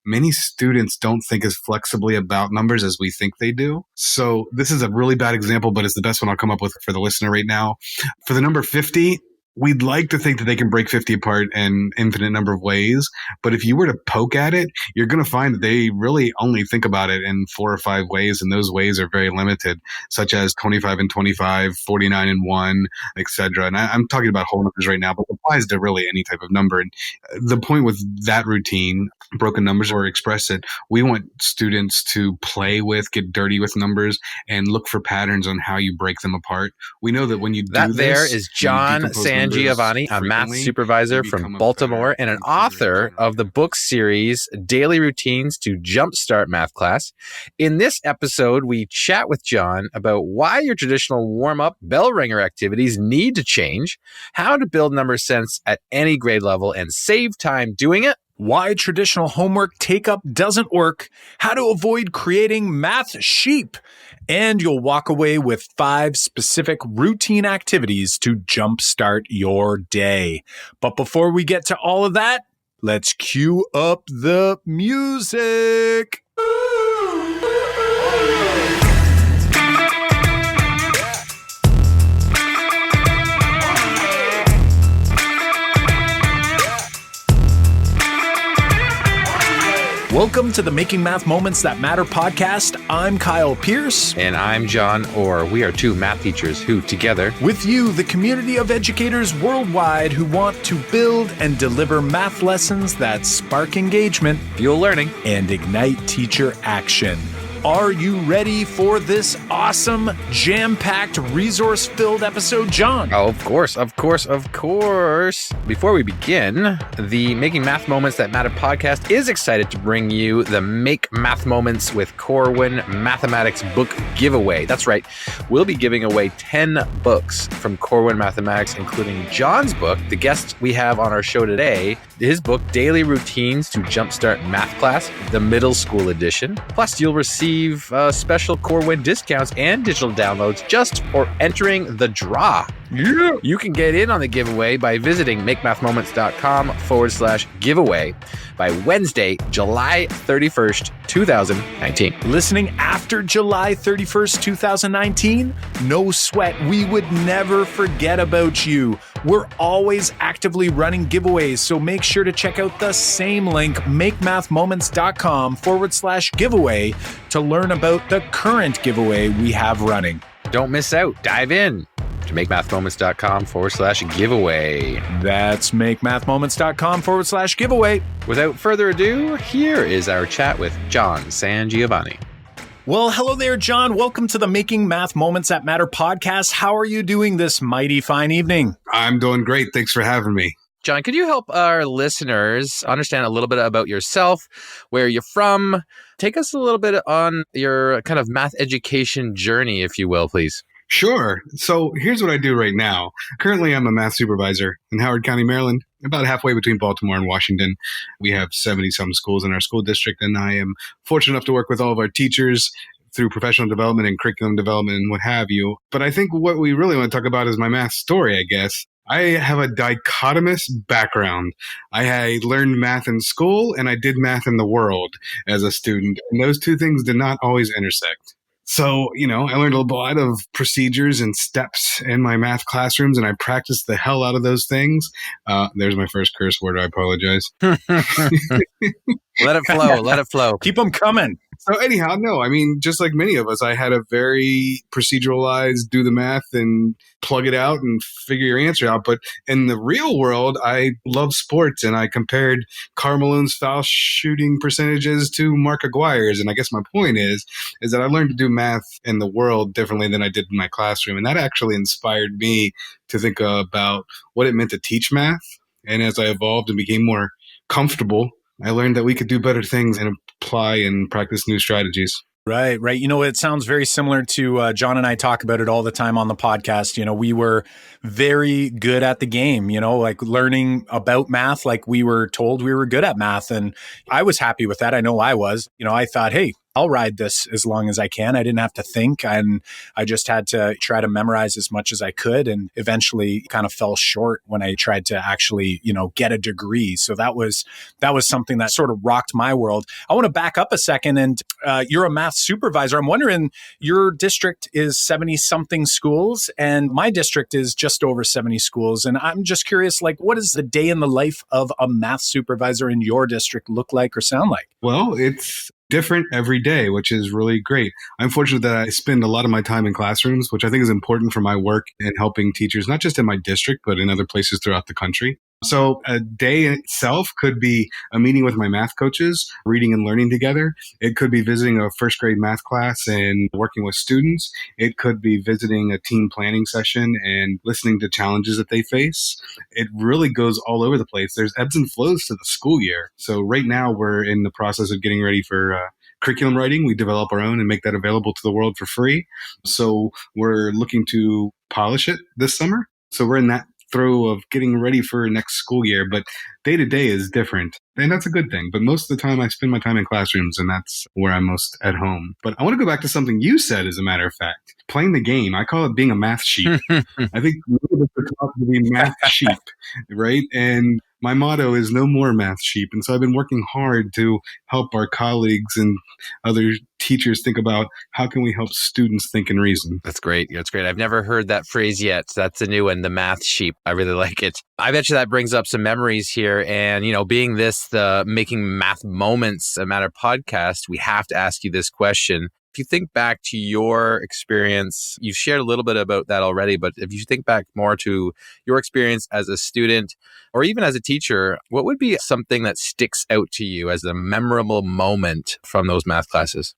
many students don't think as flexibly about numbers as we think they do. So this is a really bad example, but it's the best one I'll come up with for the listener right now. For the number 50, we'd like to think that they can break 50 apart in infinite number of ways. But if you were to poke at it, you're going to find that they really only think about it in 4 or 5 ways. And those ways are very limited, such as 25 and 25, 49 and 1, etc. And I'm talking about whole numbers right now, but it applies to really any type of number. And the point with that routine, broken numbers or express it, we want students to play with, get dirty with numbers, and look for patterns on how you break them apart. We know that when you do that, this, there is John SanGIovanni, a math supervisor from Baltimore and an author of the book series Daily Routines to Jumpstart Math Class. In this episode, we chat with John about why your traditional warm-up bell ringer activities need to change, how to build number sense at any grade level and save time doing it, why traditional homework take-up doesn't work, how to avoid creating math sheep, and you'll walk away with 5 specific routine activities to jumpstart your day. But before we get to all of that, let's cue up the music. Welcome to the Making Math Moments That Matter podcast. I'm Kyle Pierce. And I'm John Orr. We are 2 math teachers who, together, with you, the community of educators worldwide who want to build and deliver math lessons that spark engagement, fuel learning, and ignite teacher action. Are you ready for this awesome, jam-packed, resource-filled episode, John? Oh, of course. Before we begin, the Making Math Moments That Matter podcast is excited to bring you the Make Math Moments with Corwin Mathematics book giveaway. That's right. We'll be giving away 10 books from Corwin Mathematics, including John's book, the guest we have on our show today, his book, Daily Routines to Jumpstart Math Class, the middle school edition. Plus, you'll receive special Corwin discounts and digital downloads just for entering the draw. Yeah. You can get in on the giveaway by visiting makemathmoments.com/giveaway by Wednesday, July 31st, 2019. Listening after July 31st, 2019? No sweat. We would never forget about you. We're always actively running giveaways, so make sure to check out the same link, makemathmoments.com/giveaway, to learn about the current giveaway we have running. Don't miss out. Dive in to makemathmoments.com/giveaway. That's makemathmoments.com/giveaway. Without further ado, here is our chat with John SanGIovanni. Well, hello there, John. Welcome to the Making Math Moments That Matter podcast. How are you doing this mighty fine evening? I'm doing great. Thanks for having me. John, could you help our listeners understand a little bit about yourself, where you're from? Take us a little bit on your kind of math education journey, if you will, please. Sure. So here's what I do right now. Currently, I'm a math supervisor in Howard County, Maryland, about halfway between Baltimore and Washington. We have 70-some schools in our school district, and I am fortunate enough to work with all of our teachers through professional development and curriculum development and what have you. But I think what we really want to talk about is my math story, I guess. I have a dichotomous background. I learned math in school, and I did math in the world as a student, and those two things did not always intersect. So, I learned a lot of procedures and steps in my math classrooms, and I practiced the hell out of those things. There's my first curse word. I apologize. Let it flow. Let it flow. Keep them coming. So anyhow, no, just like many of us, I had a very proceduralized do the math and plug it out and figure your answer out. But in the real world, I love sports, and I compared Karl Malone's foul shooting percentages to Mark Aguirre's. And I guess my point is that I learned to do math in the world differently than I did in my classroom. And that actually inspired me to think about what it meant to teach math. And as I evolved and became more comfortable, I learned that we could do better things and apply and practice new strategies. Right. It sounds very similar to John and I talk about it all the time on the podcast. We were very good at the game, like learning about math, like we were told we were good at math. And I was happy with that. I know I was. I thought, hey, I'll ride this as long as I can. I didn't have to think, and I just had to try to memorize as much as I could, and eventually kind of fell short when I tried to actually, get a degree. So that was something that sort of rocked my world. I want to back up a second, and you're a math supervisor. I'm wondering, your district is 70 something schools, and my district is just over 70 schools. And I'm just curious, like, what does the day in the life of a math supervisor in your district look like or sound like? Well, it's different every day, which is really great. I'm fortunate that I spend a lot of my time in classrooms, which I think is important for my work in helping teachers, not just in my district, but in other places throughout the country. So a day in itself could be a meeting with my math coaches, reading and learning together. It could be visiting a first grade math class and working with students. It could be visiting a team planning session and listening to challenges that they face. It really goes all over the place. There's ebbs and flows to the school year. So right now we're in the process of getting ready for curriculum writing. We develop our own and make that available to the world for free. So we're looking to polish it this summer. So we're in that throw of getting ready for next school year, but day to day is different. And that's a good thing. But most of the time I spend my time in classrooms, and that's where I'm most at home. But I want to go back to something you said, as a matter of fact, playing the game. I call it being a math sheep. I think we are taught to be math sheep, right? And my motto is no more math sheep. And so I've been working hard to help our colleagues and other teachers think about how can we help students think and reason. That's great. That's great. I've never heard that phrase yet. That's a new one, the math sheep. I really like it. I bet you that brings up some memories here. And, being the Making Math Moments a Matter podcast, we have to ask you this question. If you think back to your experience, you've shared a little bit about that already, but if you think back more to your experience as a student or even as a teacher, what would be something that sticks out to you as a memorable moment from those math classes?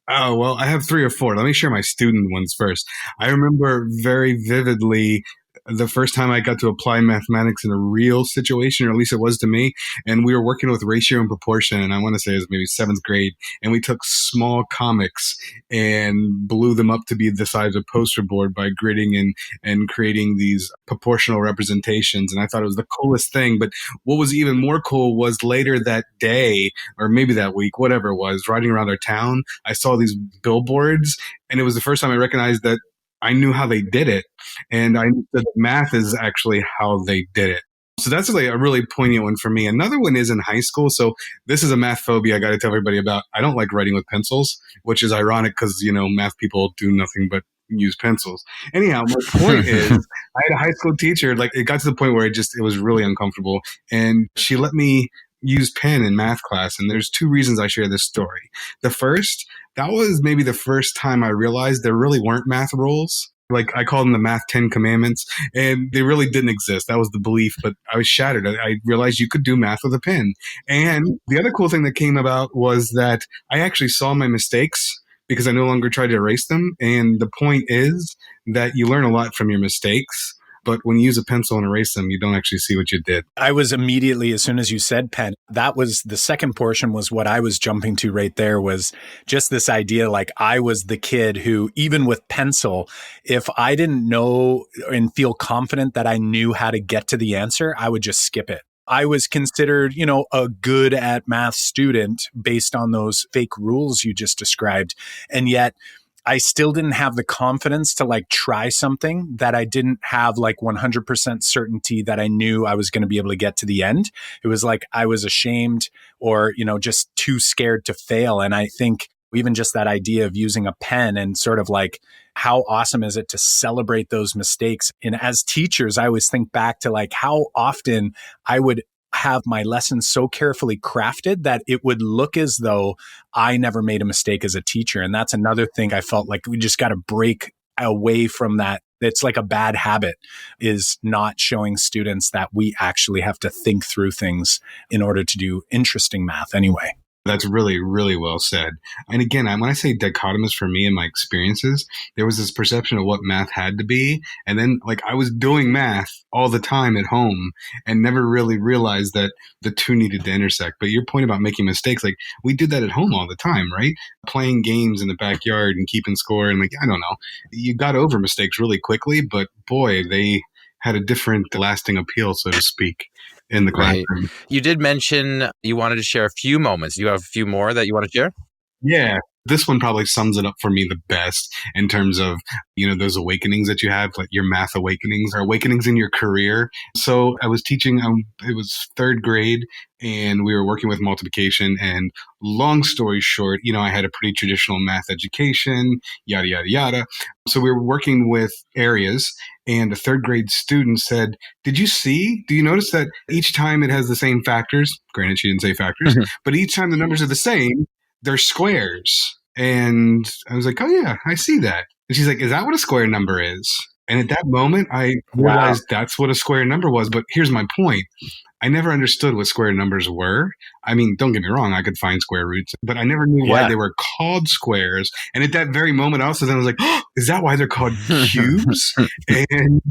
Oh, well, I have 3 or 4. Let me share my student ones first. I remember very vividly the first time I got to apply mathematics in a real situation, or at least it was to me. And we were working with ratio and proportion, and I want to say it was maybe 7th grade. And we took small comics and blew them up to be the size of poster board by gridding and creating these proportional representations. And I thought it was the coolest thing. But what was even more cool was later that day, or maybe that week, whatever it was, riding around our town, I saw these billboards, and it was the first time I recognized that I knew how they did it. And I knew that math is actually how they did it. So that's like a really poignant one for me. Another one is in high school. So this is a math phobia I got to tell everybody about. I don't like writing with pencils, which is ironic because, math people do nothing but use pencils. Anyhow, my point is I had a high school teacher, like it got to the point where it was really uncomfortable. And she let me use pen in math class. And there's 2 reasons I share this story. The first, that was maybe the first time I realized there really weren't math rules. Like I call them the math 10 commandments, and they really didn't exist. That was the belief, but I was shattered. I realized you could do math with a pen. And the other cool thing that came about was that I actually saw my mistakes because I no longer tried to erase them. And the point is that you learn a lot from your mistakes. But when you use a pencil and erase them, you don't actually see what you did. I was immediately, as soon as you said pen, that was the second portion was what I was jumping to right there was just this idea, like I was the kid who, even with pencil, if I didn't know and feel confident that I knew how to get to the answer, I would just skip it. I was considered, a good at math student based on those fake rules you just described. And yet, I still didn't have the confidence to try something that I didn't have 100% certainty that I knew I was going to be able to get to the end. It was like I was ashamed or, just too scared to fail. And I think even just that idea of using a pen and sort of how awesome is it to celebrate those mistakes? And as teachers, I always think back to how often I would have my lessons so carefully crafted that it would look as though I never made a mistake as a teacher. And that's another thing I felt like we just got to break away from that. It's like a bad habit, is not showing students that we actually have to think through things in order to do interesting math anyway. That's really, really well said. And again, when I say dichotomous for me and my experiences, there was this perception of what math had to be. And then I was doing math all the time at home and never really realized that the 2 needed to intersect. But your point about making mistakes, we do that at home all the time, right? Playing games in the backyard and keeping score. And I don't know, you got over mistakes really quickly, but boy, they had a different lasting appeal, so to speak, in the classroom. Right. You did mention you wanted to share a few moments. Do you have a few more that you want to share? Yeah. This one probably sums it up for me the best in terms of, those awakenings that you have, like your math awakenings or awakenings in your career. So I was teaching, it was third grade, and we were working with multiplication. And long story short, I had a pretty traditional math education, yada, yada, yada. So we were working with areas, and a third grade student said, do you notice that each time it has the same factors? Granted, she didn't say factors, but each time the numbers are the same, they're squares. And I was like, oh yeah, I see that. And she's like, is that what a square number is? And at that moment, I realized that's what a square number was. But here's my point. I never understood what square numbers were. I mean, don't get me wrong, I could find square roots, but I never knew why they were called squares. And at that very moment, I was like, oh, is that why they're called cubes? And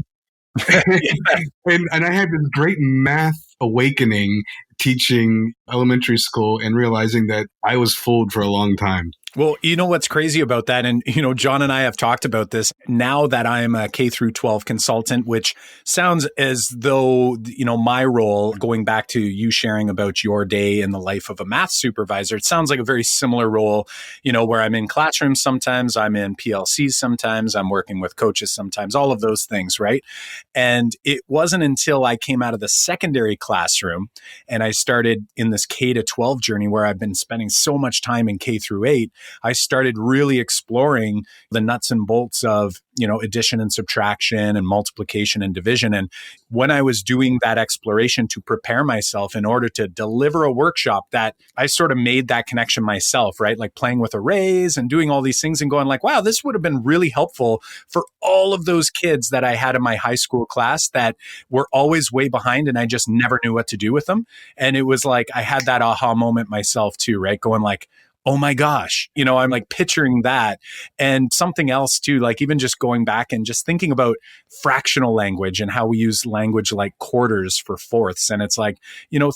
and I had this great math awakening teaching elementary school and realizing that I was fooled for a long time. Well, you know what's crazy about that? And, John and I have talked about this now that I'm a K through 12 consultant, which sounds as though, my role, going back to you sharing about your day in the life of a math supervisor, it sounds like a very similar role, where I'm in classrooms sometimes, I'm in PLCs sometimes, I'm working with coaches sometimes, all of those things, right? And it wasn't until I came out of the secondary classroom and I started in this K to 12 journey where I've been spending so much time in K through 8, I started really exploring the nuts and bolts of, addition and subtraction and multiplication and division. And when I was doing that exploration to prepare myself in order to deliver a workshop, that I sort of made that connection myself, right? Like playing with arrays and doing all these things and going like, wow, this would have been really helpful for all of those kids that I had in my high school class that were always way behind and I just never knew what to do with them. And it was like, I had that aha moment myself too, right? Going like, oh my gosh, I'm like picturing that. And something else too, like even just going back and just thinking about fractional language and how we use language like quarters for fourths. And it's like,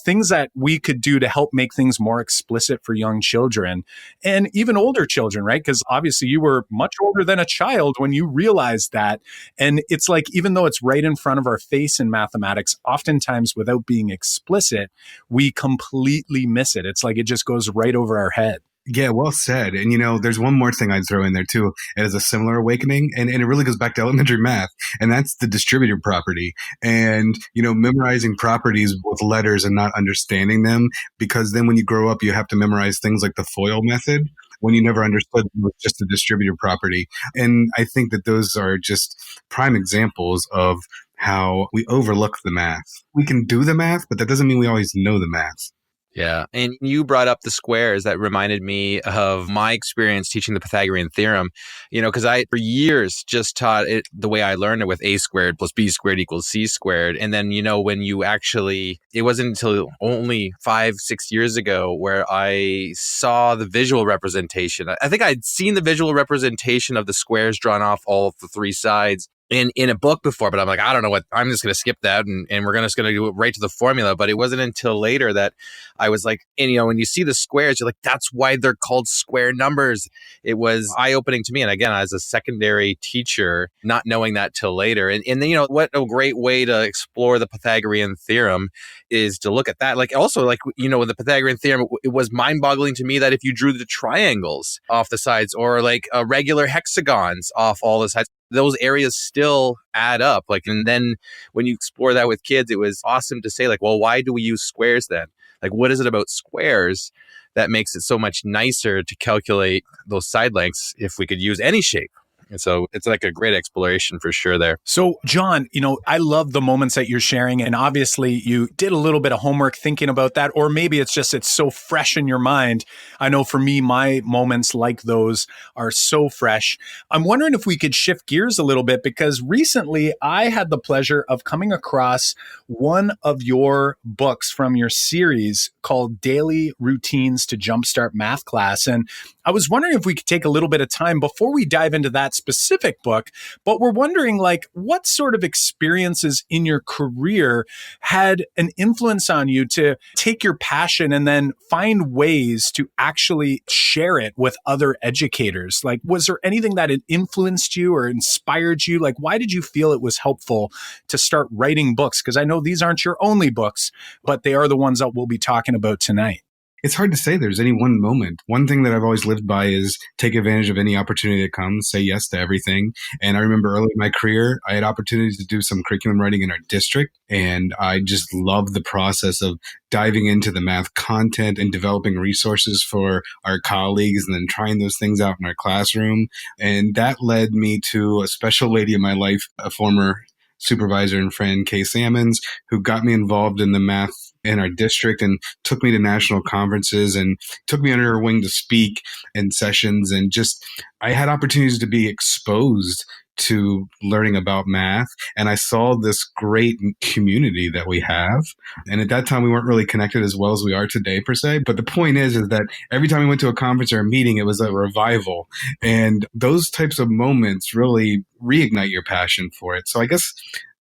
things that we could do to help make things more explicit for young children and even older children, right? Because obviously you were much older than a child when you realized that. And it's like, even though it's right in front of our face in mathematics, oftentimes without being explicit, we completely miss it. It's like it just goes right over our head. Yeah, well said. And, there's one more thing I'd throw in there, too. It is a similar awakening, and it really goes back to elementary math, and that's the distributive property. And, memorizing properties with letters and not understanding them, because then when you grow up, you have to memorize things like the FOIL method when you never understood it was just a distributive property. And I think that those are just prime examples of how we overlook the math. We can do the math, but that doesn't mean we always know the math. Yeah. And you brought up the squares. That reminded me of my experience teaching the Pythagorean theorem, because I, for years, just taught it the way I learned it with a squared plus b squared equals c squared. And then, when you actually, it wasn't until only 5-6 years ago where I saw the visual representation. I think I'd seen the visual representation of the squares drawn off all of the three sides in a book before, but I'm like, I don't know what, I'm just going to skip that and we're just going to do it right to the formula. But it wasn't until later that I was like, and when you see the squares, you're like, that's why they're called square numbers. It was eye-opening to me. And again, as a secondary teacher, not knowing that till later. And then, what a great way to explore the Pythagorean theorem is to look at that. Like also, with the Pythagorean theorem, it was mind-boggling to me that if you drew the triangles off the sides or like regular hexagons off all the sides, those areas still add up. And then when you explore that with kids, it was awesome to say well, why do we use squares then? What is it about squares that makes it so much nicer to calculate those side lengths if we could use any shape? And so it's like a great exploration for sure there. So, John, I love the moments that you're sharing. And obviously, you did a little bit of homework thinking about that. Or maybe it's so fresh in your mind. I know for me, my moments like those are so fresh. I'm wondering if we could shift gears a little bit, because recently I had the pleasure of coming across one of your books from your series called Daily Routines to Jumpstart Math Class. And I was wondering if we could take a little bit of time before we dive into that specific book, but we're wondering what sort of experiences in your career had an influence on you to take your passion and then find ways to actually share it with other educators? Was there anything that had influenced you or inspired you? Why did you feel it was helpful to start writing books? Because I know these aren't your only books, but they are the ones that we'll be talking about tonight. It's hard to say there's any one moment. One thing that I've always lived by is take advantage of any opportunity that comes, say yes to everything. And I remember early in my career, I had opportunities to do some curriculum writing in our district. And I just loved the process of diving into the math content and developing resources for our colleagues and then trying those things out in our classroom. And that led me to a special lady in my life, a former supervisor and friend, Kay Salmons, who got me involved in the math in our district and took me to national conferences and took me under her wing to speak in sessions. And just, I had opportunities to be exposed to learning about math. And I saw this great community that we have. And at that time, we weren't really connected as well as we are today, per se. But the point is that every time we went to a conference or a meeting, it was a revival. And those types of moments really reignite your passion for it. So I guess,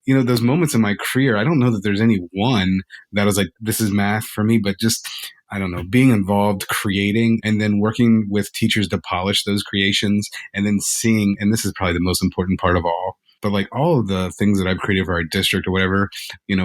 those moments in my career, I don't know that there's any one that was like, this is math for me, but just, I don't know, being involved, creating, and then working with teachers to polish those creations, and then seeing, and this is probably the most important part of all, but like all of the things that I've created for our district or whatever,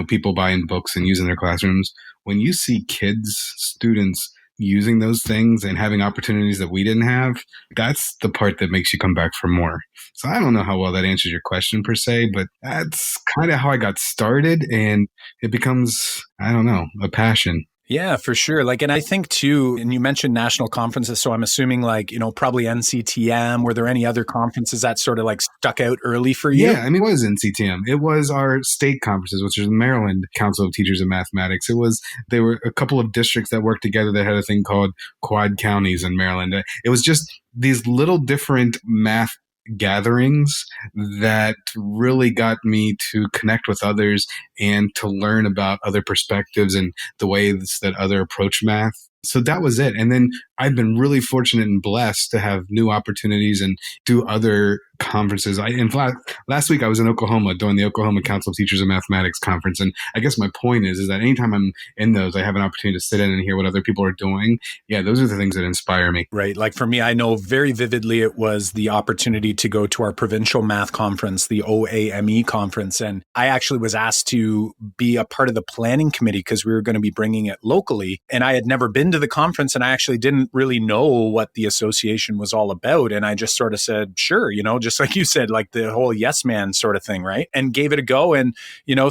people buying books and using their classrooms, when you see kids, students using those things and having opportunities that we didn't have, that's the part that makes you come back for more. So I don't know how well that answers your question per se, but that's kind of how I got started, and it becomes, I don't know, a passion. Yeah, for sure. And I think too, and you mentioned national conferences, so I'm assuming probably NCTM. Were there any other conferences that sort of stuck out early for you? Yeah, it was NCTM. It was our state conferences, which is the Maryland Council of Teachers of Mathematics. They were a couple of districts that worked together that had a thing called Quad Counties in Maryland. It was just these little different math gatherings that really got me to connect with others and to learn about other perspectives and the ways that other approach math. So that was it. And then I've been really fortunate and blessed to have new opportunities and do other conferences. In fact, last week I was in Oklahoma doing the Oklahoma Council of Teachers of Mathematics conference. And I guess my point is that anytime I'm in those, I have an opportunity to sit in and hear what other people are doing. Yeah, those are the things that inspire me. Right. For me, I know very vividly it was the opportunity to go to our provincial math conference, the OAME conference. And I actually was asked to be a part of the planning committee because we were going to be bringing it locally. And I had never been to the conference, and I actually didn't really know what the association was all about. And I just sort of said, sure, just like you said, the whole yes man sort of thing, right? And gave it a go and,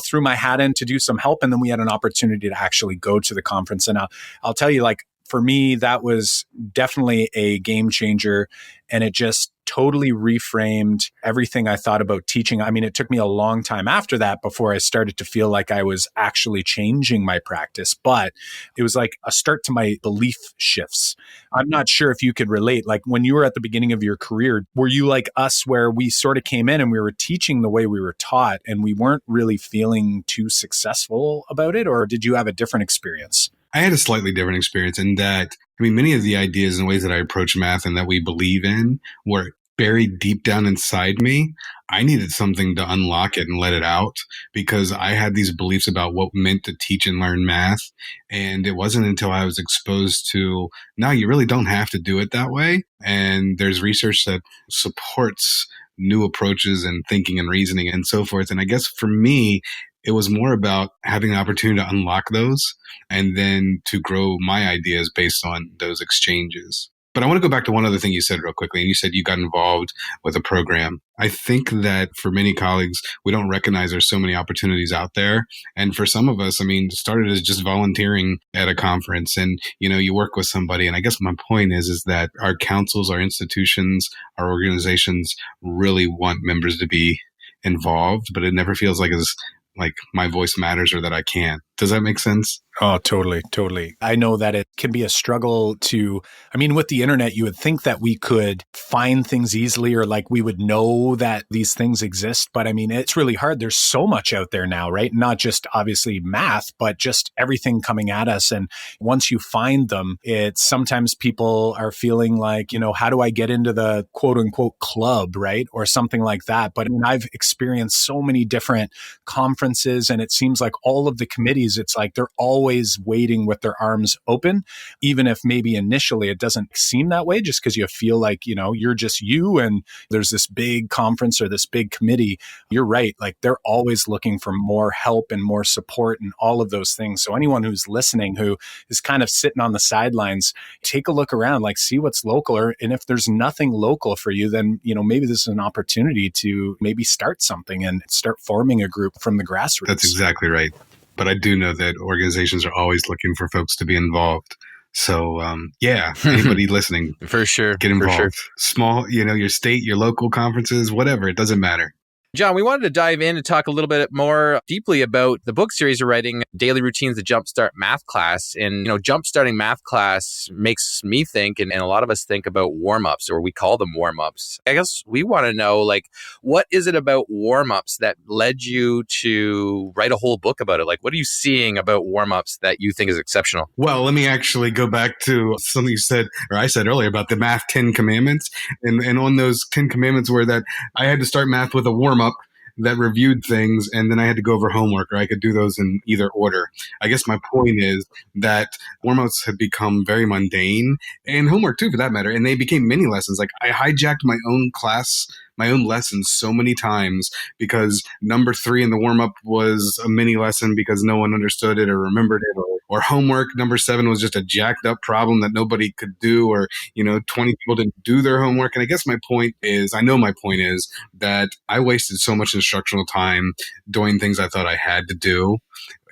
threw my hat in to do some help. And then we had an opportunity to actually go to the conference. And I'll tell you, for me, that was definitely a game changer. And it just totally reframed everything I thought about teaching. I mean, it took me a long time after that before I started to feel like I was actually changing my practice, but it was like a start to my belief shifts. I'm not sure if you could relate. When you were at the beginning of your career, were you like us where we sort of came in and we were teaching the way we were taught and we weren't really feeling too successful about it? Or did you have a different experience? I had a slightly different experience in that, many of the ideas and ways that I approach math and that we believe in were buried deep down inside me. I needed something to unlock it and let it out because I had these beliefs about what meant to teach and learn math. And it wasn't until I was exposed to, no, you really don't have to do it that way. And there's research that supports new approaches and thinking and reasoning and so forth. And I guess for me, it was more about having an opportunity to unlock those and then to grow my ideas based on those exchanges. But I want to go back to one other thing you said real quickly. And you said you got involved with a program. I think that for many colleagues, we don't recognize there's so many opportunities out there. And for some of us, started as just volunteering at a conference and, you work with somebody. And I guess my point is that our councils, our institutions, our organizations really want members to be involved, but it never feels like my voice matters or that I can. Does that make sense? Oh, totally. I know that it can be a struggle with the internet, you would think that we could find things easily or we would know that these things exist. But it's really hard. There's so much out there now, right? Not just obviously math, but just everything coming at us. And once you find them, it's sometimes people are feeling like, how do I get into the quote unquote club, right? Or something like that. But I've experienced so many different conferences and it seems like all of the committees employees, it's like they're always waiting with their arms open, even if maybe initially it doesn't seem that way, just because you feel like, you're just you and there's this big conference or this big committee. You're right. Like they're always looking for more help and more support and all of those things. So anyone who's listening who is kind of sitting on the sidelines, take a look around, like see what's local. And if there's nothing local for you, then, maybe this is an opportunity to maybe start something and start forming a group from the grassroots. That's exactly right. But I do know that organizations are always looking for folks to be involved. So, anybody listening, for sure, get involved. For sure. Small, your state, your local conferences, whatever, it doesn't matter. John, we wanted to dive in and talk a little bit more deeply about the book series you're writing, Daily Routines to Jumpstart Math Class. And, jumpstarting math class makes me think, and a lot of us think about warm-ups, or we call them warm-ups. I guess we want to know, what is it about warm-ups that led you to write a whole book about it? What are you seeing about warm-ups that you think is exceptional? Well, let me actually go back to something you said, or I said earlier about the math 10 commandments. And on those 10 commandments were that I had to start math with a warm-up that reviewed things, and then I had to go over homework, or I could do those in either order. I guess my point is that warm-ups have become very mundane, and homework too, for that matter, and they became mini lessons. I hijacked my own class, my own lessons so many times because number 3 in the warm-up was a mini lesson because no one understood it or remembered it, or homework number 7 was just a jacked up problem that nobody could do, or 20 people didn't do their homework. And I guess my point is that I wasted so much instructional time doing things I thought I had to do.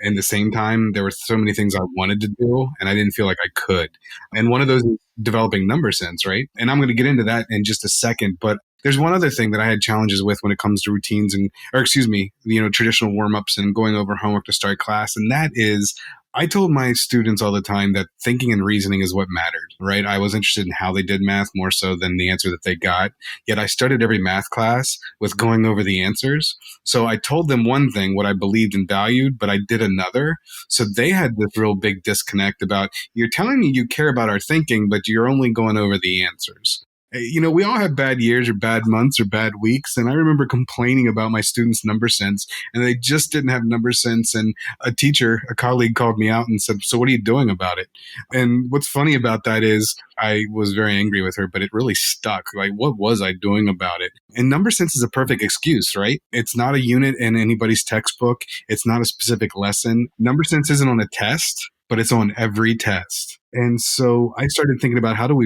At the same time, there were so many things I wanted to do, and I didn't feel like I could. And one of those is developing number sense, right? And I'm going to get into that in just a second. But there's one other thing that I had challenges with when it comes to routines traditional warm-ups and going over homework to start class. And that is, I told my students all the time that thinking and reasoning is what mattered, right? I was interested in how they did math more so than the answer that they got. Yet I started every math class with going over the answers. So I told them one thing, what I believed and valued, but I did another. So they had this real big disconnect about, you're telling me you care about our thinking, but you're only going over the answers. We all have bad years or bad months or bad weeks. And I remember complaining about my students' number sense, and they just didn't have number sense. And a colleague called me out and said, "So what are you doing about it?" And what's funny about that is I was very angry with her, but it really stuck. What was I doing about it? And number sense is a perfect excuse, right? It's not a unit in anybody's textbook. It's not a specific lesson. Number sense isn't on a test, but it's on every test. And so I started thinking about how do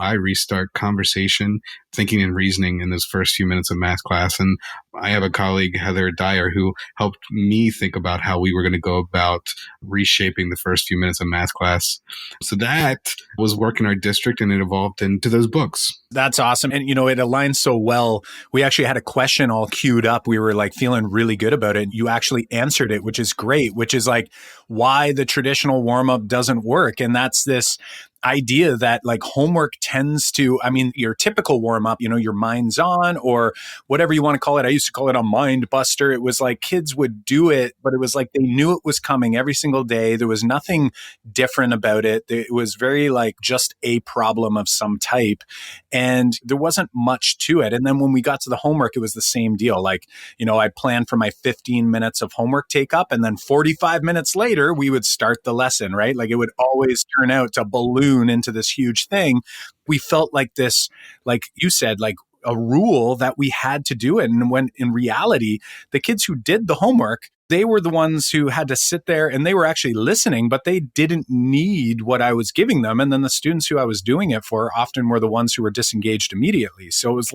I restart conversation, thinking and reasoning in those first few minutes of math class. And I have a colleague, Heather Dyer, who helped me think about how we were going to go about reshaping the first few minutes of math class. So that was work in our district, and it evolved into those books. That's awesome. And, it aligns so well. We actually had a question all queued up. We were feeling really good about it. You actually answered it, which is great, which is why the traditional warm-up doesn't work. And that's this idea that homework tends to, your typical warm up, your mind's on or whatever you want to call it. I used to call it a mind buster. It was kids would do it, but it was they knew it was coming every single day. There was nothing different about it. It was very just a problem of some type. And there wasn't much to it. And then when we got to the homework, it was the same deal. I planned for my 15 minutes of homework take up, and then 45 minutes later, we would start the lesson, right? It would always turn out to balloon into this huge thing. We felt this, like you said, a rule that we had to do it. And when in reality, the kids who did the homework, they were the ones who had to sit there and they were actually listening, but they didn't need what I was giving them. And then the students who I was doing it for often were the ones who were disengaged immediately. So it was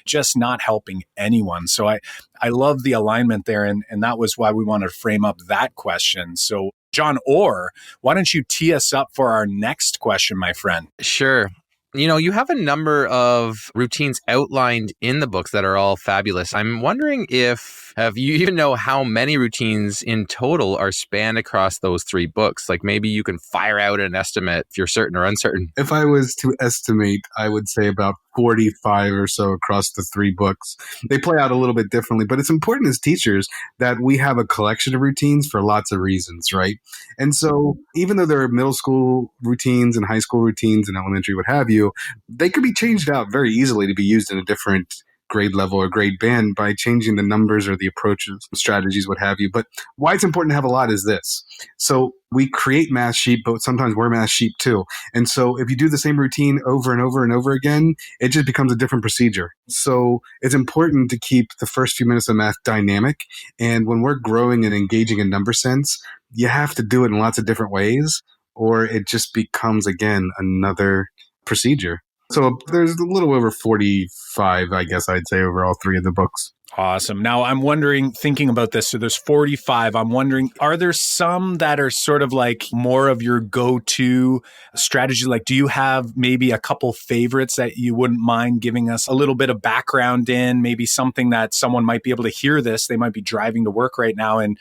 just not helping anyone. So I love the alignment there. And that was why we wanted to frame up that question. So John Orr, why don't you tee us up for our next question, my friend? Sure. You have a number of routines outlined in the books that are all fabulous. I'm wondering if you even know how many routines in total are spanned across those 3 books. Maybe you can fire out an estimate if you're certain or uncertain. If I was to estimate, I would say about 45 or so across the 3 books. They play out a little bit differently, but it's important as teachers that we have a collection of routines for lots of reasons, right? And so even though there are middle school routines and high school routines and elementary, what have you, they could be changed out very easily to be used in a different grade level or grade band by changing the numbers or the approaches, strategies, what have you. But why it's important to have a lot is this. So we create math sheep, but sometimes we're math sheep too. And so if you do the same routine over and over and over again, it just becomes a different procedure. So it's important to keep the first few minutes of math dynamic. And when we're growing and engaging in number sense, you have to do it in lots of different ways, or it just becomes, again, another procedure. So there's a little over 45, I guess I'd say, over all three of the books. Awesome. Now I'm wondering, thinking about this, so there's 45. I'm wondering, are there some that are sort of like more of your go-to strategy? Like, do you have maybe a couple favorites that you wouldn't mind giving us a little bit of background in? Maybe something that someone might be able to hear this. They might be driving to work right now and,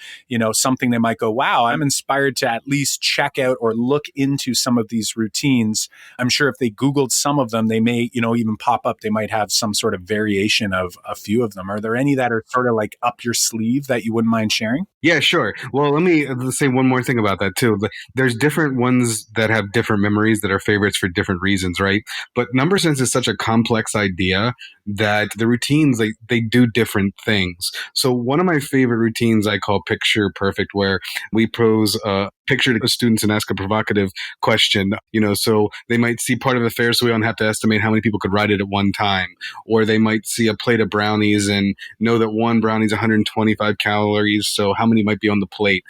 something they might go, wow, I'm inspired to at least check out or look into some of these routines. I'm sure if they Googled some of them, they may, even pop up. They might have some sort of variation of a few of them. Are there any that are sort of like up your sleeve that you wouldn't mind sharing? Yeah, sure. Well, let me say one more thing about that too. There's different ones that have different memories that are favorites for different reasons, right? But number sense is such a complex idea that the routines, they do different things. So one of my favorite routines I call Picture Perfect, where we pose a picture to the students and ask a provocative question. So they might see part of a Ferris wheel and have to estimate how many people could ride it at one time. Or they might see a plate of brownies and know that one brownie is 125 calories. So how many might be on the plate?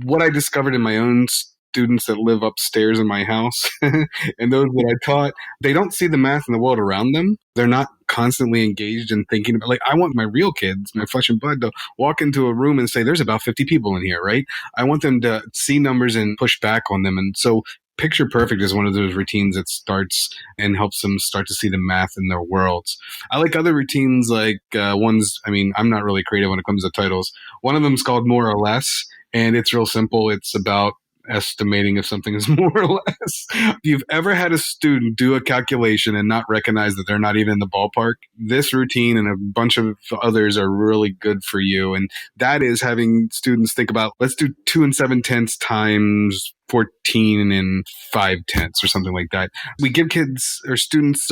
What I discovered in my own students that live upstairs in my house and those that I taught, they don't see the math in the world around them. They're not constantly engaged in thinking about, I want my real kids, my flesh and blood, to walk into a room and say, there's about 50 people in here, right? I want them to see numbers and push back on them. And so Picture Perfect is one of those routines that starts and helps them start to see the math in their worlds. I like other routines I'm not really creative when it comes to titles. One of them is called More or Less, and it's real simple. It's about estimating if something is more or less. If you've ever had a student do a calculation and not recognize that they're not even in the ballpark, this routine and a bunch of others are really good for you. And that is having students think about, let's do 2 7/10 times 14 5/10 or something like that. We give kids or students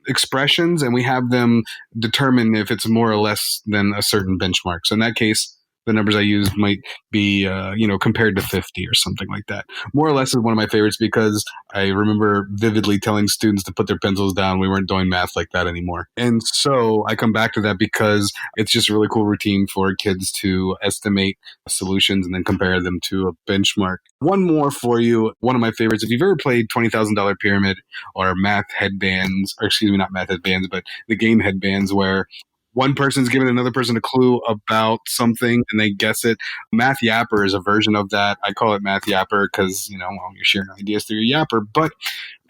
expressions and we have them determine if it's more or less than a certain benchmark. So in that case, the numbers I use might be, compared to 50 or something like that. More or less is one of my favorites because I remember vividly telling students to put their pencils down. We weren't doing math like that anymore. And so I come back to that because it's just a really cool routine for kids to estimate solutions and then compare them to a benchmark. One more for you. One of my favorites, if you've ever played $20,000 Pyramid or math headbands, or excuse me, not math headbands, but the game headbands where one person's giving another person a clue about something and they guess it. Math Yapper is a version of that. I call it Math Yapper because, you're sharing ideas through your Yapper. But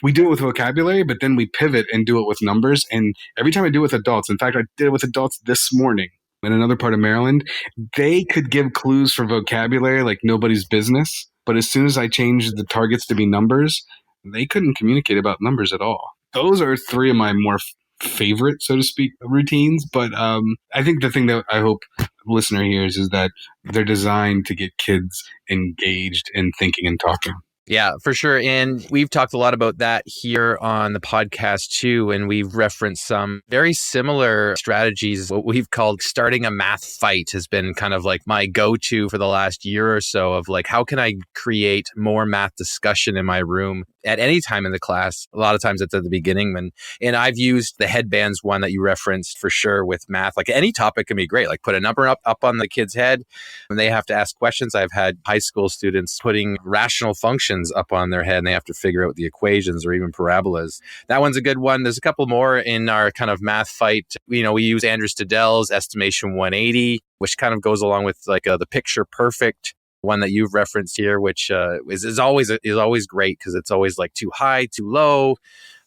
we do it with vocabulary, but then we pivot and do it with numbers. And every time I do it with adults, in fact, I did it with adults this morning in another part of Maryland, they could give clues for vocabulary like nobody's business. But as soon as I changed the targets to be numbers, they couldn't communicate about numbers at all. Those are three of my more favorite, so to speak, routines. But I think the thing that I hope the listener hears is that they're designed to get kids engaged in thinking and talking. Yeah, for sure. And we've talked a lot about that here on the podcast too. And we've referenced some very similar strategies. What we've called starting a math fight has been kind of like my go-to for the last year or so of like, how can I create more math discussion in my room at any time in the class? A lot of times it's at the beginning. And I've used the headbands one that you referenced for sure with math. Like any topic can be great. Like put a number up on the kid's head and they have to ask questions. I've had high school students putting rational functions up on their head and they have to figure out the equations or even parabolas. That one's a good one. There's a couple more in our kind of math fight. We use Andrew Stadell's Estimation 180, which kind of goes along with like the Picture Perfect one that you've referenced here, which is always great because it's always like too high, too low.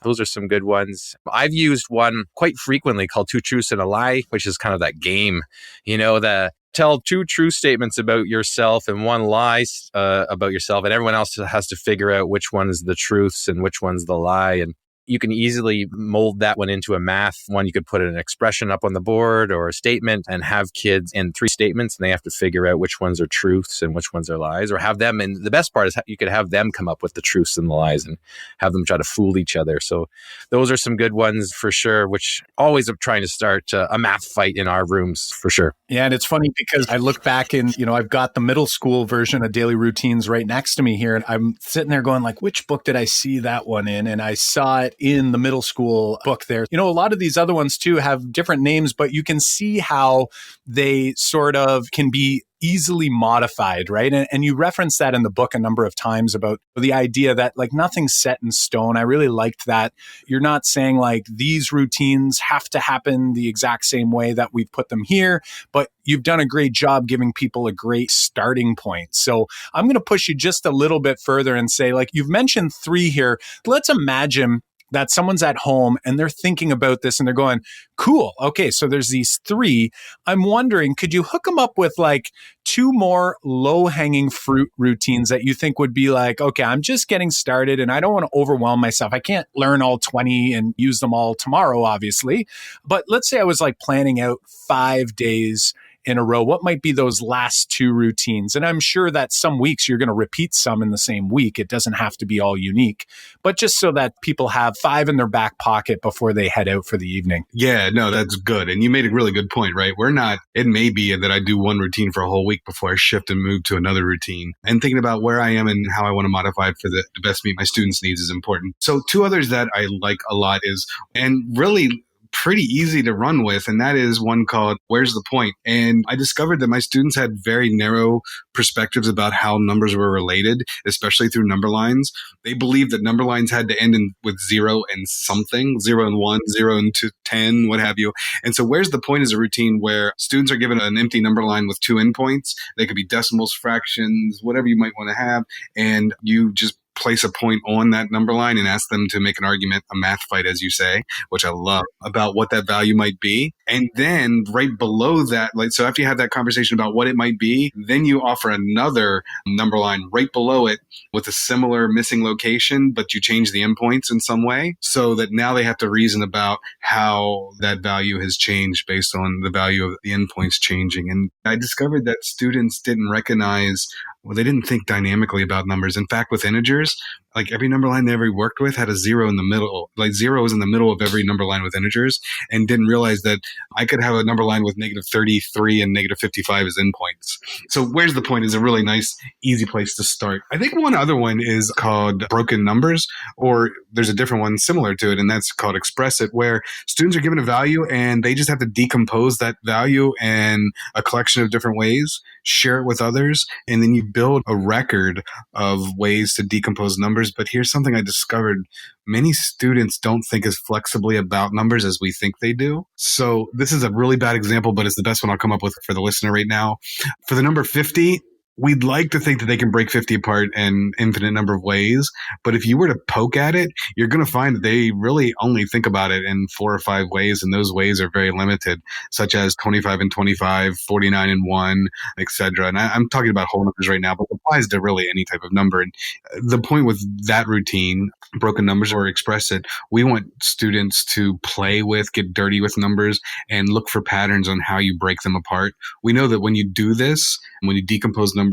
Those are some good ones. I've used one quite frequently called Two Truths and a Lie, which is kind of that game, the tell two true statements about yourself and one lie about yourself, and everyone else has to figure out which one is the truths and which one's the lie. And you can easily mold that one into a math one. You could put an expression up on the board or a statement and have kids in 3 statements, and they have to figure out which ones are truths and which ones are lies, or have them. And the best part is you could have them come up with the truths and the lies and have them try to fool each other. So those are some good ones for sure, which always are trying to start a math fight in our rooms for sure. Yeah, and it's funny because I look back and, I've got the middle school version of Daily Routines right next to me here. And I'm sitting there going like, which book did I see that one in? And I saw it in the middle school book there. A lot of these other ones too have different names, but you can see how they sort of can be easily modified, right? And you reference that in the book a number of times about the idea that like nothing's set in stone. I really liked that. You're not saying like these routines have to happen the exact same way that we've put them here, but you've done a great job giving people a great starting point. So I'm going to push you just a little bit further and say, like, you've mentioned 3 here. Let's imagine that someone's at home and they're thinking about this and they're going, cool. Okay, so there's these 3. I'm wondering, could you hook them up with like 2 more low-hanging fruit routines that you think would be like, okay, I'm just getting started and I don't want to overwhelm myself. I can't learn all 20 and use them all tomorrow, obviously. But let's say I was like planning out 5 days in a row. What might be those last 2 routines? And I'm sure that some weeks you're going to repeat some in the same week. It doesn't have to be all unique, but just so that people have 5 in their back pocket before they head out for the evening. Yeah, no, that's good. And you made a really good point, right? It may be that I do one routine for a whole week before I shift and move to another routine. And thinking about where I am and how I want to modify it for the best meet my students' needs is important. So 2 others that I like a lot and really pretty easy to run with, and that is one called Where's the Point? And I discovered that my students had very narrow perspectives about how numbers were related, especially through number lines. They believed that number lines had to end with 0 and something, 0 and 1, 0 and 2, 10, what have you. And so Where's the Point is a routine where students are given an empty number line with 2 endpoints. They could be decimals, fractions, whatever you might want to have, and you just place a point on that number line and ask them to make an argument, a math fight, as you say, which I love, about what that value might be. And then right below that, so after you have that conversation about what it might be, then you offer another number line right below it with a similar missing location, but you change the endpoints in some way so that now they have to reason about how that value has changed based on the value of the endpoints changing. And I discovered that students didn't recognize they didn't think dynamically about numbers. In fact, with integers, like every number line they ever worked with had a 0 in the middle. Like 0 was in the middle of every number line with integers, and didn't realize that I could have a number line with -33 and -55 as endpoints. So Where's the Point is a really nice, easy place to start. I think one other one is called Broken Numbers, or there's a different one similar to it, and that's called Express It, where students are given a value and they just have to decompose that value in a collection of different ways, share it with others, and then you build a record of ways to decompose numbers. But here's something I discovered. Many students don't think as flexibly about numbers as we think they do. So this is a really bad example, but it's the best one I'll come up with for the listener right now. For the number 50, we'd like to think that they can break 50 apart in infinite number of ways. But if you were to poke at it, you're going to find that they really only think about it in 4 or 5 ways. And those ways are very limited, such as 25 and 25, 49 and 1, etc. And I'm talking about whole numbers right now, but it applies to really any type of number. And the point with that routine, broken numbers or Express It, we want students to play with, get dirty with numbers, and look for patterns on how you break them apart. We know that when you do this, when you decompose numbers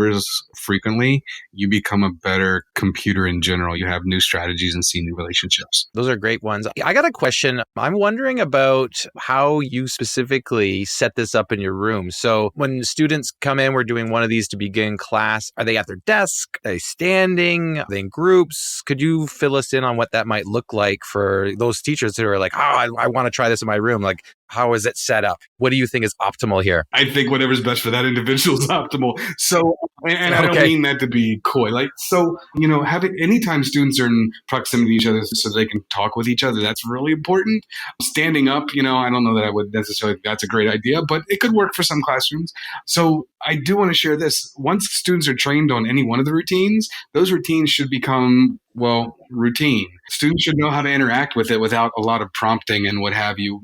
frequently, you become a better computer in general. You have new strategies and see new relationships. Those are great ones. I got a question. I'm wondering about how you specifically set this up in your room. So when students come in, we're doing one of these to begin class. Are they at their desk? Are they standing? Are they in groups? Could you fill us in on what that might look like for those teachers who are like, I want to try this in my room? Like, how is it set up? What do you think is optimal here? I think whatever's best for that individual is optimal. So, and I don't mean that to be coy. Having anytime students are in proximity to each other so they can talk with each other, that's really important. Standing up, I don't know that I would necessarily, that's a great idea, but it could work for some classrooms. So I do want to share this. Once students are trained on any one of the routines, those routines should become, routine. students should know how to interact with it without a lot of prompting and what have you.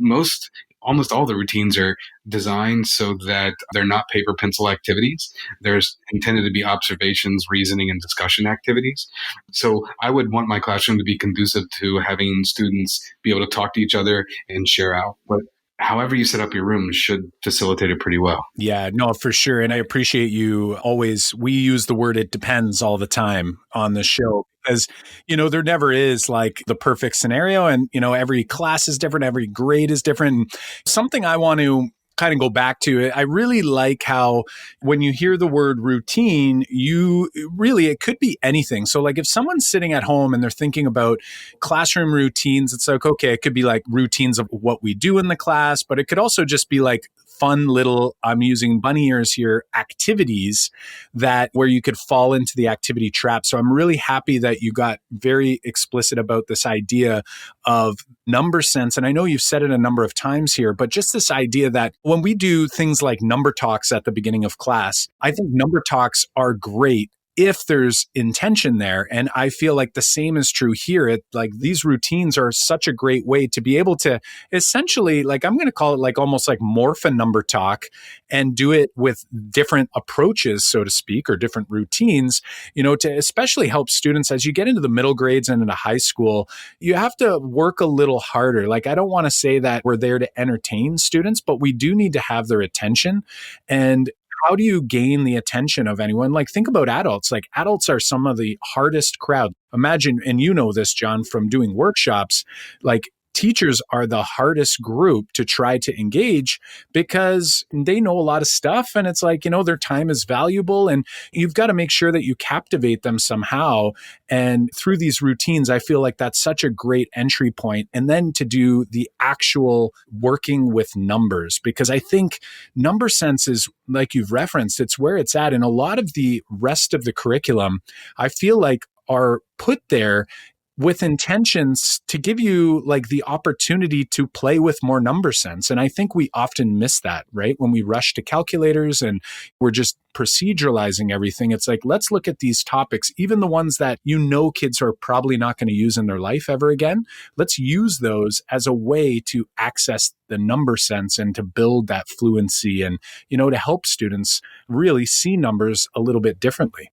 Almost all the routines are designed so that they're not paper pencil activities. There's intended to be observations, reasoning, and discussion activities. So I would want my classroom to be conducive to having students be able to talk to each other and share out. But however you set up your room should facilitate it pretty well. Yeah, no, for sure. And I appreciate you always, we use the word "it depends" all the time on the show because, there never is like the perfect scenario. And, every class is different. Every grade is different. And something I want to kind of go back to, I really like how when you hear the word routine, it could be anything. So like if someone's sitting at home and they're thinking about classroom routines, it's like, okay, it could be like routines of what we do in the class, but it could also just be like fun little, I'm using bunny ears here, activities where you could fall into the activity trap. So I'm really happy that you got very explicit about this idea of number sense. And I know you've said it a number of times here, but just this idea that when we do things like number talks at the beginning of class, I think number talks are great if there's intention there. And I feel like the same is true here. These routines are such a great way to be able to essentially, like, I'm going to call it like almost like morph a number talk and do it with different approaches, so to speak, or different routines, to especially help students as you get into the middle grades and into high school. You have to work a little harder. Like, I don't want to say that we're there to entertain students, but we do need to have their attention. And how do you gain the attention of anyone? Like, think about adults. Like, adults are some of the hardest crowd. Imagine, and you know this, John, from doing workshops, like teachers are the hardest group to try to engage because they know a lot of stuff. And it's like, their time is valuable and you've got to make sure that you captivate them somehow. And through these routines, I feel like that's such a great entry point. And then to do the actual working with numbers, because I think number sense is, like you've referenced, it's where it's at. And a lot of the rest of the curriculum, I feel like, are put there with intentions to give you like the opportunity to play with more number sense. And I think we often miss that, right? When we rush to calculators and we're just proceduralizing everything. It's like, let's look at these topics, even the ones that kids are probably not going to use in their life ever again. Let's use those as a way to access the number sense and to build that fluency and, to help students really see numbers a little bit differently.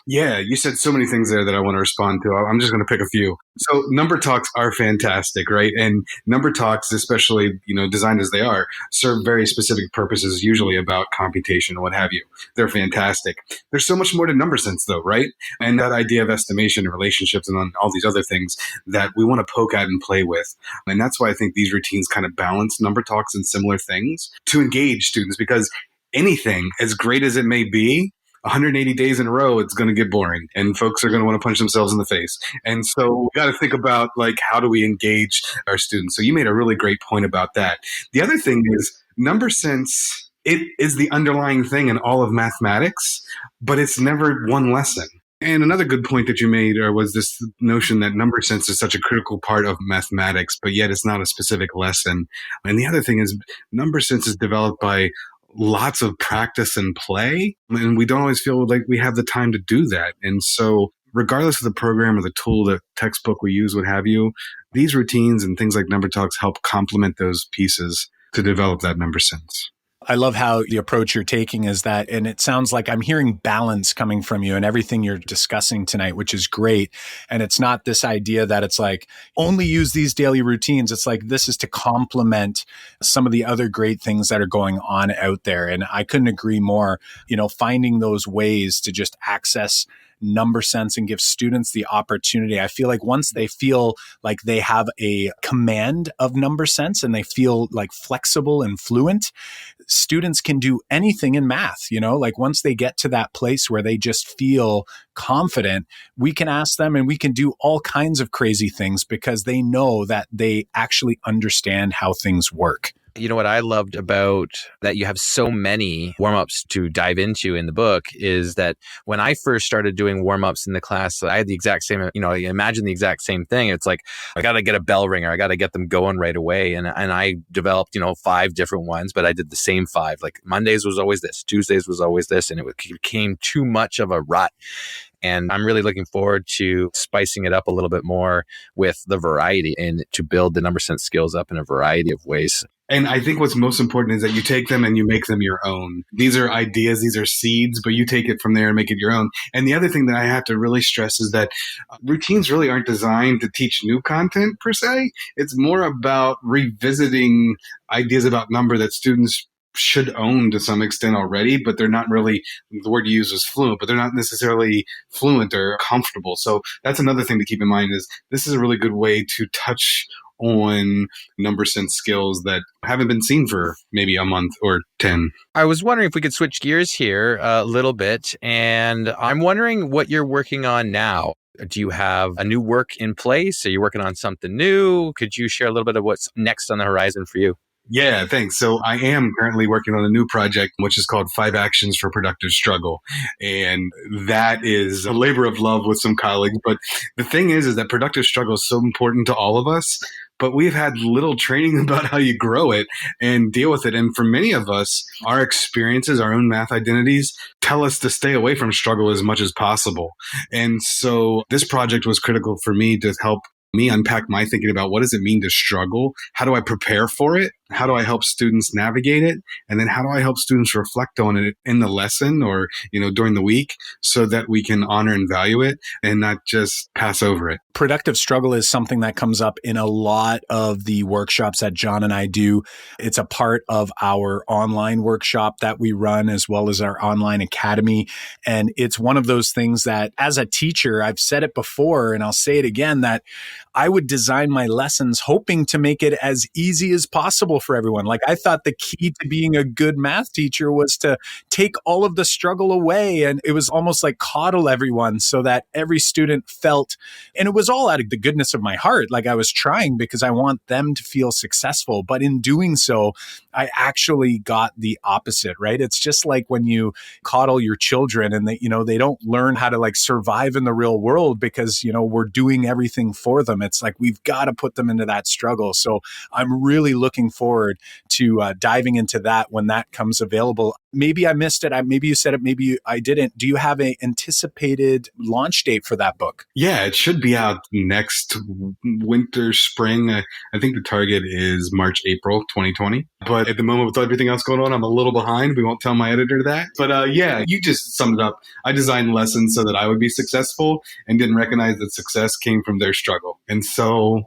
Yeah, you said so many things there that I want to respond to. I'm just going to pick a few. So number talks are fantastic, right? And number talks, especially, designed as they are, serve very specific purposes, usually about computation and what have you. They're fantastic. There's so much more to number sense though, right? And that idea of estimation and relationships and all these other things that we want to poke at and play with. And that's why I think these routines kind of balance number talks and similar things to engage students, because anything, as great as it may be, 180 days in a row, it's going to get boring and folks are going to want to punch themselves in the face. And so we got to think about like, how do we engage our students? So you made a really great point about that. The other thing is number sense, it is the underlying thing in all of mathematics, but it's never one lesson. And another good point that you made was this notion that number sense is such a critical part of mathematics, but yet it's not a specific lesson. And the other thing is number sense is developed by lots of practice and play, and we don't always feel like we have the time to do that. And so regardless of the program or the tool, the textbook we use, what have you, these routines and things like number talks help complement those pieces to develop that number sense. I love how the approach you're taking is that, and it sounds like I'm hearing balance coming from you and everything you're discussing tonight, which is great. And it's not this idea that it's like, only use these daily routines. It's like, this is to complement some of the other great things that are going on out there. And I couldn't agree more, finding those ways to just access number sense and give students the opportunity. I feel like once they feel like they have a command of number sense and they feel like flexible and fluent, students can do anything in math. Like once they get to that place where they just feel confident, we can ask them and we can do all kinds of crazy things because they know that they actually understand how things work. You know what I loved about that you have so many warm-ups to dive into in the book is that when I first started doing warm-ups in the class, I had the exact same, imagine the exact same thing. It's like, I got to get a bell ringer. I got to get them going right away. And I developed, 5 different ones, but I did the same 5. Like Mondays was always this, Tuesdays was always this, and it became too much of a rut. And I'm really looking forward to spicing it up a little bit more with the variety and to build the number sense skills up in a variety of ways. And I think what's most important is that you take them and you make them your own. These are ideas, these are seeds, but you take it from there and make it your own. And the other thing that I have to really stress is that routines really aren't designed to teach new content per se. It's more about revisiting ideas about number that students should own to some extent already, but they're not really, the word you use is fluent, but they're not necessarily fluent or comfortable. So that's another thing to keep in mind is this is a really good way to touch on number sense skills that haven't been seen for maybe a month or 10. I was wondering if we could switch gears here a little bit. And I'm wondering what you're working on now. Do you have a new work in place? Are you working on something new? Could you share a little bit of what's next on the horizon for you? Yeah, thanks. So I am currently working on a new project, which is called 5 Actions for Productive Struggle. And that is a labor of love with some colleagues. But the thing is that productive struggle is so important to all of us. But we've had little training about how you grow it and deal with it. And for many of us, our experiences, our own math identities tell us to stay away from struggle as much as possible. And so this project was critical for me to help me unpack my thinking about what does it mean to struggle? How do I prepare for it? How do I help students navigate it? And then how do I help students reflect on it in the lesson or, during the week so that we can honor and value it and not just pass over it? Productive struggle is something that comes up in a lot of the workshops that John and I do. It's a part of our online workshop that we run as well as our online academy. And it's one of those things that as a teacher, I've said it before and I'll say it again, that I would design my lessons hoping to make it as easy as possible for everyone. Like I thought the key to being a good math teacher was to take all of the struggle away. And it was almost like coddle everyone so that every student felt, and it was all out of the goodness of my heart. Like I was trying because I want them to feel successful. But in doing so, I actually got the opposite, right? It's just like when you coddle your children and they don't learn how to like survive in the real world because, we're doing everything for them. It's like we've got to put them into that struggle. So I'm really looking forward to diving into that when that comes available. Maybe I missed it. Maybe you said it. Maybe I didn't. Do you have an anticipated launch date for that book? Yeah, it should be out next winter, spring. I think the target is March, April 2020. But at the moment, with everything else going on, I'm a little behind. We won't tell my editor that. But yeah, you just summed it up. I designed lessons so that I would be successful and didn't recognize that success came from their struggle. And so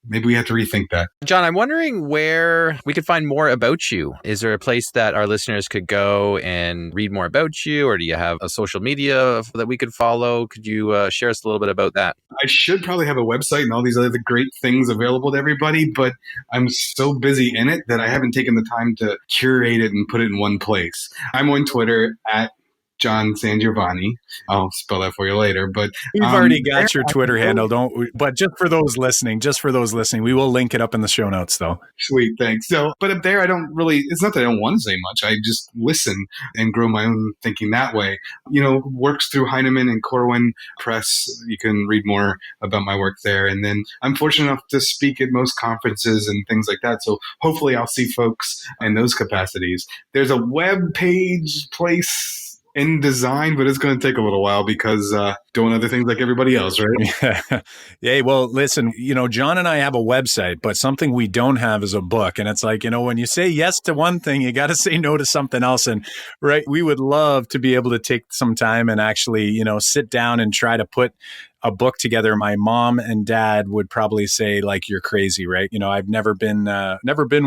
maybe we have to rethink that. John, I'm wondering where we could find more about you. Is there a place that our listeners could go and read more about you? Or do you have a social media that we could follow? Could you share us a little bit about that? I should probably have a website and all these other great things available to everybody, but I'm so busy in it that I haven't taken the time to curate it and put it in one place. I'm on Twitter at John SanGIovanni. I'll spell that for you later. But we've already got your Twitter handle, don't we? But just for those listening, we will link it up in the show notes, though. Sweet, thanks. So, but up there, it's not that I don't want to say much. I just listen and grow my own thinking that way. Works through Heinemann and Corwin Press. You can read more about my work there. And then I'm fortunate enough to speak at most conferences and things like that. So hopefully I'll see folks in those capacities. There's a web page place in design, but it's going to take a little while because doing other things like everybody else, right? Yeah. Well, listen, John and I have a website, but something we don't have is a book. And it's like, when you say yes to one thing, you got to say no to something else. And right, we would love to be able to take some time and actually, sit down and try to put a book together. My mom and dad would probably say like, you're crazy, right? I've never been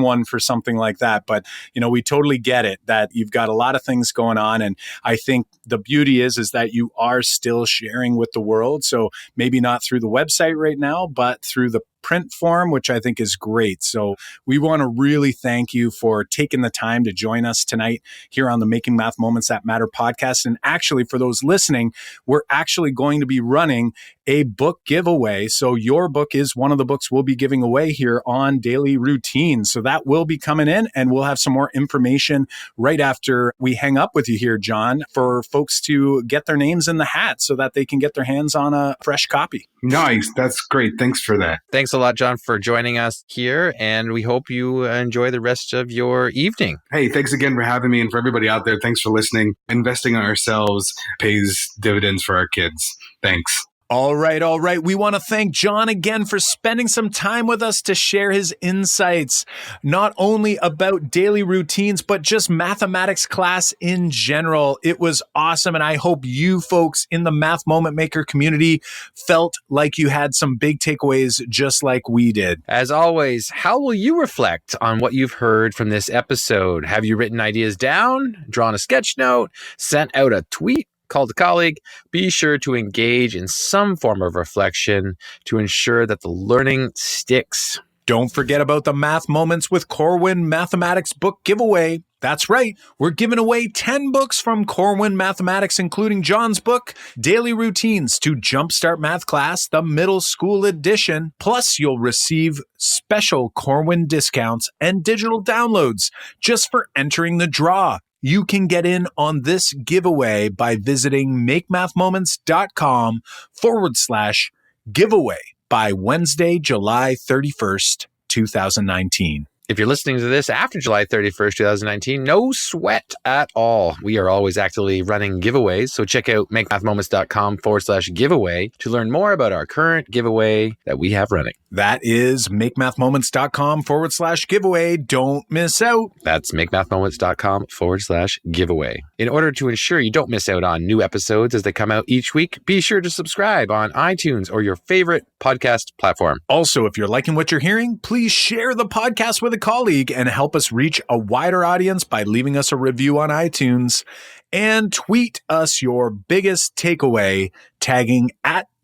one for something like that, but we totally get it that you've got a lot of things going on. And I think the beauty is that you are still sharing with the world. So maybe not through the website right now, but through the print form, which I think is great. So we want to really thank you for taking the time to join us tonight here on the Making Math Moments That Matter podcast. And actually, for those listening, we're actually going to be running a book giveaway. So your book is one of the books we'll be giving away here on Daily Routine. So that will be coming in, and we'll have some more information right after we hang up with you here, John, for folks to get their names in the hat so that they can get their hands on a fresh copy. Nice. That's great. Thanks for that. Thanks a lot, John, for joining us here, and we hope you enjoy the rest of your evening. Hey, thanks again for having me, and for everybody out there, thanks for listening. Investing in ourselves pays dividends for our kids. Thanks. All right. We want to thank John again for spending some time with us to share his insights, not only about daily routines, but just mathematics class in general. It was awesome, and I hope you folks in the Math Moment Maker community felt like you had some big takeaways just like we did. As always, how will you reflect on what you've heard from this episode? Have you written ideas down, drawn a sketch note, sent out a tweet, called a colleague? Be sure to engage in some form of reflection to ensure that the learning sticks. Don't forget about the Math Moments with Corwin Mathematics book giveaway. That's right. We're giving away 10 books from Corwin Mathematics, including John's book, Daily Routines to Jumpstart Math Class, the middle school edition. Plus, you'll receive special Corwin discounts and digital downloads just for entering the draw. You can get in on this giveaway by visiting makemathmoments.com/giveaway by Wednesday, July 31st, 2019. If you're listening to this after July 31st, 2019, no sweat at all. We are always actively running giveaways, so check out makemathmoments.com/giveaway to learn more about our current giveaway that we have running. That is makemathmoments.com/giveaway. Don't miss out. That's makemathmoments.com/giveaway. In order to ensure you don't miss out on new episodes as they come out each week, be sure to subscribe on iTunes or your favorite podcast platform. Also, if you're liking what you're hearing, please share the podcast with a colleague and help us reach a wider audience by leaving us a review on iTunes, and tweet us your biggest takeaway, tagging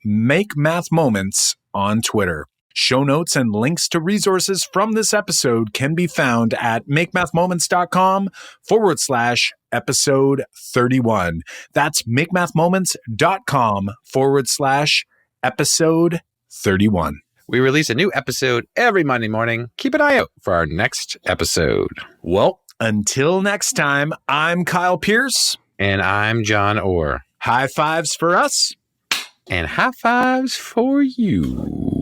@MakeMathMoments on Twitter. Show notes and links to resources from this episode can be found at makemathmoments.com/episode 31. That's makemathmoments.com/episode 31. We release a new episode every Monday morning. Keep an eye out for our next episode. Well, until next time, I'm Kyle Pierce. And I'm John Orr. High fives for us. And high fives for you.